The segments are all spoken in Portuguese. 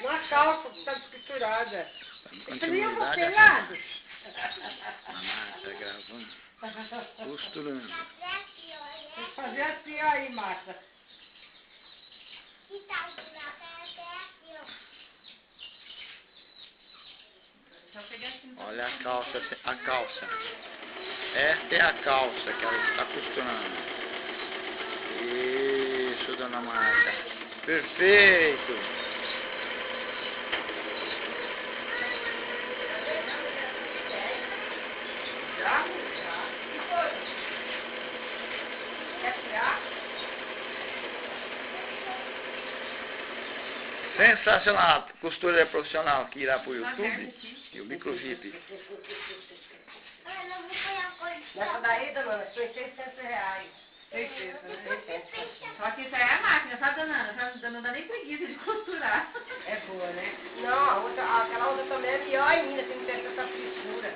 Uma calça que está descosturada. Você nem é Continuidade. telhado? Mamãe, tá gravando. Costurando. Tem que fazer assim, ó, aí, Márcia. Olha a calça, a calça. Esta é a calça que ela está costurando. Isso, dona Márcia. Perfeito. Sensacional. Costureira profissional que irá para o YouTube e o Microvip. Nessa daí, dona, foi R$600. 600, né? Só que isso aí é a máquina, sabe, dona Ana? Não dá nem preguiça de costurar. É boa, né? Não, aquela outra também é pior ainda, tem que ter essa fissura.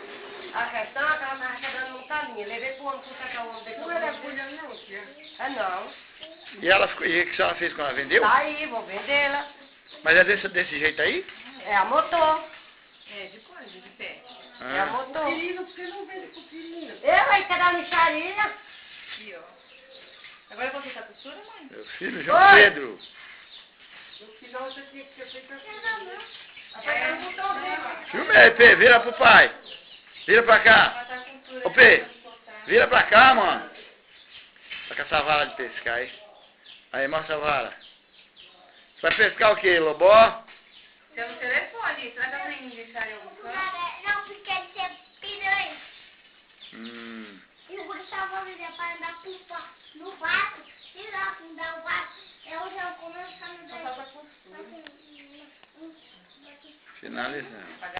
A questão é que ela estava dando um caminho. Levei pro homem consertar o homem depois. Não era agulha não, tia. É não. E ela ficou, e o que ela fez quando ela vendeu? Tá aí, vou vendê-la. Mas é desse jeito aí? É a motor. É, de coisa, de pé. É a motor. Filhinho, por que não vende pro filhinho? Eu aí, quer dar lixaria? Aqui, ó. Agora você tá costura, mãe? Meu filho, João Pedro. No final você tinha que ter feito assim. Apertar o botão dele. Filme aí, P, vira pro pai. Vira pra cá. Ô, P, vira pra cá, mano. Tá com essa vara de pescar aí. Aí, mostra a vara. Você vai pescar o quê, lobó? Tem um telefone, será que ela tem deixar em algum canto? Não, porque ele tem piranha. Hum. E o Gustavo me deu para andar no vaso. E lá, não dá o vaso. Eu já começo a me dar. Só falta costura. Finalizando.